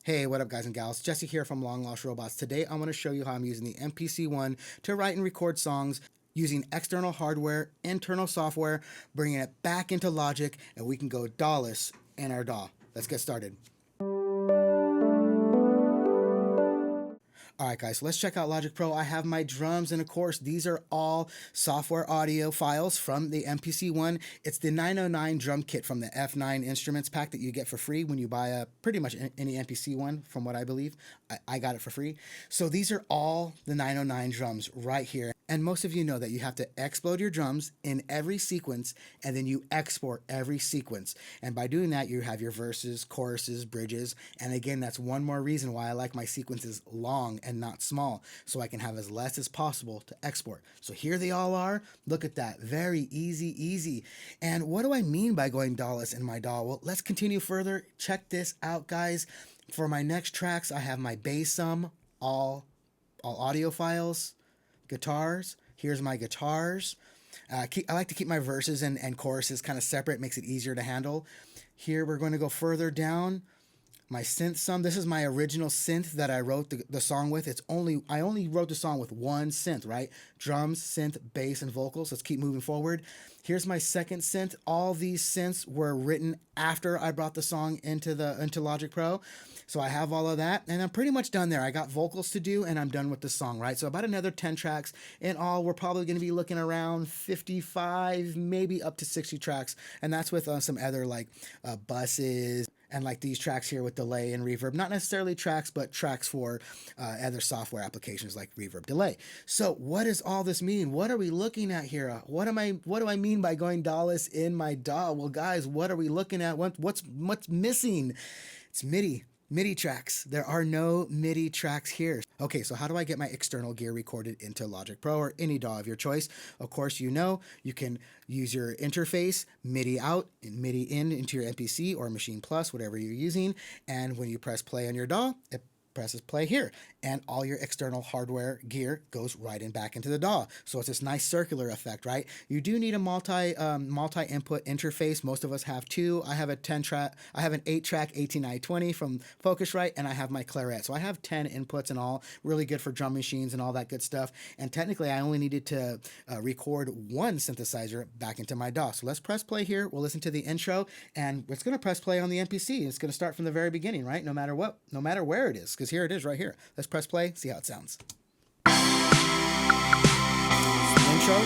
Hey, what up guys and gals? Jesse here from Long Lost Robots. Today I want to show you how I'm using the MPC one to write and record songs using external hardware, internal software, bringing it back into Logic, and we can go DAWless in our DAW. Let's get started. All right, guys, so let's check out Logic Pro. I have my drums, and of course, these are all software audio files from the MPC one. It's the 909 drum kit from the F9 Instruments pack that you get for free when you buy pretty much any MPC one, from what I believe. I got it for free. So these are all the 909 drums right here. And most of you know that you have to explode your drums in every sequence, and then you export every sequence. And by doing that, you have your verses, choruses, bridges. And again, that's one more reason why I like my sequences long and not small, so I can have as less as possible to export. So here they all are. Look at that. Very easy. And what do I mean by going DAWless in my DAW? Well, let's continue further. Check this out, guys. For my next tracks, I have my bass sum, all audio files, guitars. Here's my guitars. I like to keep my verses and choruses kind of separate. Makes it easier to handle. Here we're going to go further down. My synth sum. This is my original synth that I wrote the song with. I only wrote the song with one synth, right? Drums, synth, bass, and vocals. Let's keep moving forward. Here's my second synth. All these synths were written after I brought the song into Logic Pro. So I have all of that, and I'm pretty much done there. I got vocals to do, and I'm done with the song, right? So about another 10 tracks. In all, we're probably going to be looking around 55, maybe up to 60 tracks, and that's with some other like buses, and like these tracks here with delay and reverb. Not necessarily tracks, but tracks for other software applications like reverb delay. So what does all this mean? What are we looking at here? What do I mean by going DAWless in my DAW? Well, guys, what are we looking at? What's missing? It's MIDI tracks. There are no MIDI tracks here. Okay, so how do I get my external gear recorded into Logic Pro or any DAW of your choice? Of course, you can use your interface, MIDI out and MIDI in into your MPC or Machine Plus, whatever you're using. And when you press play on your DAW, it presses play here, and all your external hardware gear goes right in back into the DAW. So it's this nice circular effect, right? You do need a multi-input interface. Most of us have two. I have an 8-track 18920 from Focusrite, and I have my Claret. So I have 10 inputs and all, really good for drum machines and all that good stuff. And technically, I only needed to record one synthesizer back into my DAW. So let's press play here. We'll listen to the intro, and it's going to press play on the MPC. It's going to start from the very beginning, right? No matter where it is, because here it is right here. Let's press play, see how it sounds. The intro,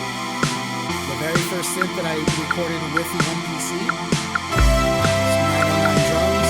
the very first synth that I recorded with the MPC. Some 909 drums.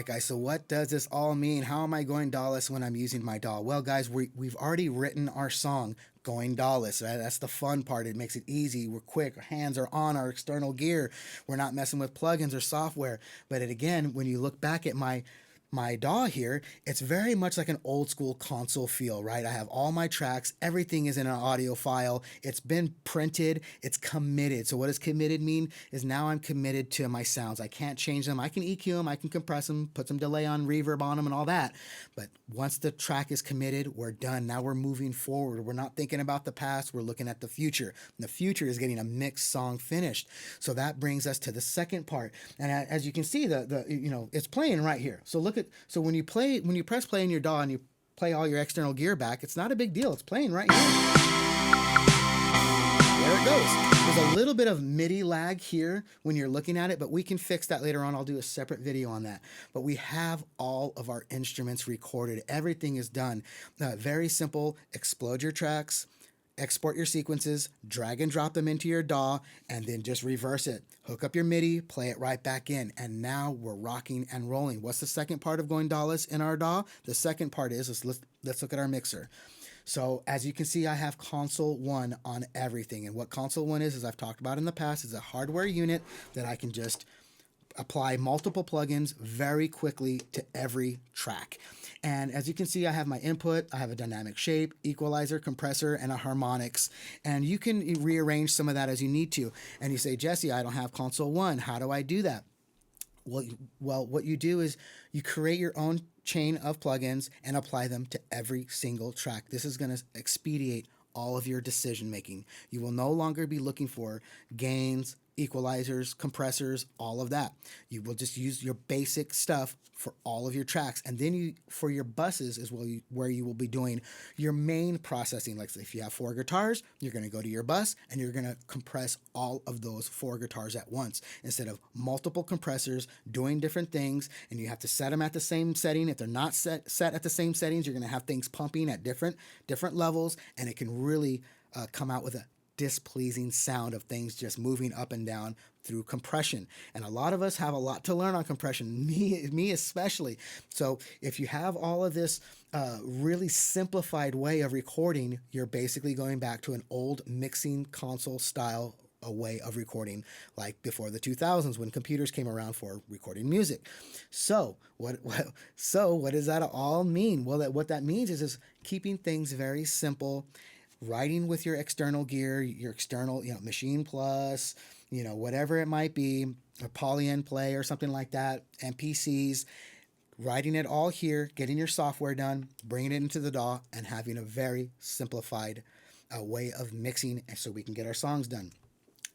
Guys, so what does this all mean? How am I going DAWless when I'm using my DAW? Well, guys, we've already written our song going DAWless, right? That's the fun part. It makes it easy. We're quick. Our hands are on our external gear. We're not messing with plugins or software. But again, when you look back at my DAW here, it's very much like an old school console feel, right? I have all my tracks. Everything is in an audio file. It's been printed. It's committed. So what does committed mean? Is now I'm committed to my sounds. I can't change them. I can EQ them. I can compress them, put some delay on, reverb on them, and all that. But once the track is committed, we're done. Now we're moving forward. We're not thinking about the past. We're looking at the future. And the future is getting a mixed song finished. So that brings us to the second part. And as you can see, it's playing right here. So when you press play in your DAW and you play all your external gear back, it's not a big deal. It's playing right here. There it goes. There's a little bit of MIDI lag here when you're looking at it, but we can fix that later on. I'll do a separate video on that. But we have all of our instruments recorded. Everything is done. Very simple. Explode your tracks. Export your sequences, drag and drop them into your DAW, and then just reverse it. Hook up your MIDI, play it right back in, and now we're rocking and rolling. What's the second part of going DAWless in our DAW? The second part is, let's look at our mixer. So as you can see, I have console 1 on everything, and what console 1 is, as I've talked about in the past, is a hardware unit that I can just apply multiple plugins very quickly to every track. And as you can see, I have my input, I have a dynamic shape, equalizer, compressor, and a harmonics. And you can rearrange some of that as you need to. And you say, Jesse, I don't have console 1. How do I do that? Well, what you do is you create your own chain of plugins and apply them to every single track. This is going to expedite all of your decision making. You will no longer be looking for gains, equalizers, compressors, all of that. You will just use your basic stuff for all of your tracks. And then for your buses is where you will be doing your main processing. Like if you have 4 guitars, you're going to go to your bus and you're going to compress all of those 4 guitars at once instead of multiple compressors doing different things, and you have to set them at the same setting. If they're not set at the same settings, you're going to have things pumping at different levels, and it can really come out with a displeasing sound of things just moving up and down through compression. And a lot of us have a lot to learn on compression, me especially. So if you have all of this really simplified way of recording, you're basically going back to an old mixing console style a way of recording, like before the 2000s when computers came around for recording music. So what does that all mean? Well, what that means is keeping things very simple, writing with your external gear, your external, Machine Plus, whatever it might be, or Poly Play or something like that, MPCs, writing it all here, getting your software done, bringing it into the DAW, and having a very simplified way of mixing so we can get our songs done.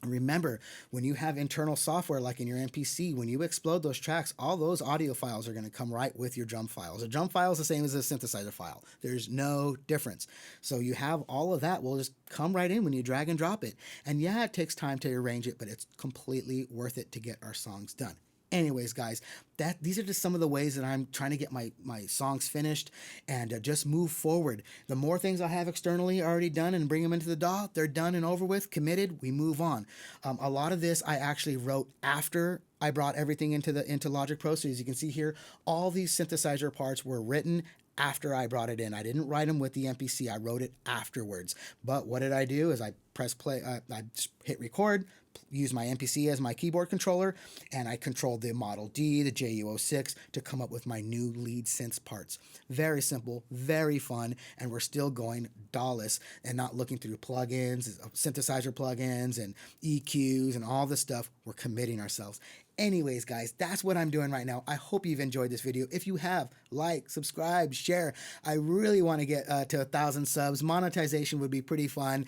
Remember, when you have internal software like in your MPC, when you explode those tracks, all those audio files are going to come right with your drum files. A drum file is the same as a synthesizer file. There's no difference. So you have all of that will just come right in when you drag and drop it. And yeah, it takes time to arrange it, but it's completely worth it to get our songs done. Anyways, guys, these are just some of the ways that I'm trying to get my songs finished and just move forward. The more things I have externally already done and bring them into the DAW, they're done and over with, committed, we move on. A lot of this I actually wrote after I brought everything into Logic Pro. So as you can see here, all these synthesizer parts were written after I brought it in. I didn't write them with the MPC. I wrote it afterwards. But what did I do is I press play, I just hit record, use my MPC as my keyboard controller, and I controlled the Model D, the JU06 to come up with my new lead synths parts. Very simple, very fun, and we're still going DAWless and not looking through plugins, synthesizer plugins, and EQs and all this stuff. We're committing ourselves. Anyways, guys, that's what I'm doing right now. I hope you've enjoyed this video. If you have, like, subscribe, share. I really want to get to 1,000 subs. Monetization would be pretty fun.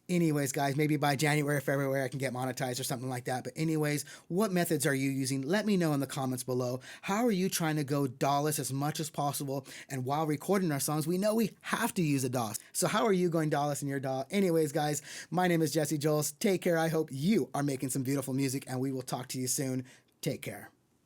Anyways, guys, maybe by January or February I can get monetized or something like that. But anyways, what methods are you using? Let me know in the comments below. How are you trying to go DAWless as much as possible? And while recording our songs, we know we have to use a DAW. So how are you going DAWless in your DAW? Anyways, guys, my name is Jesse Jules. Take care. I hope you are making some beautiful music, and we will talk to you soon. Take care.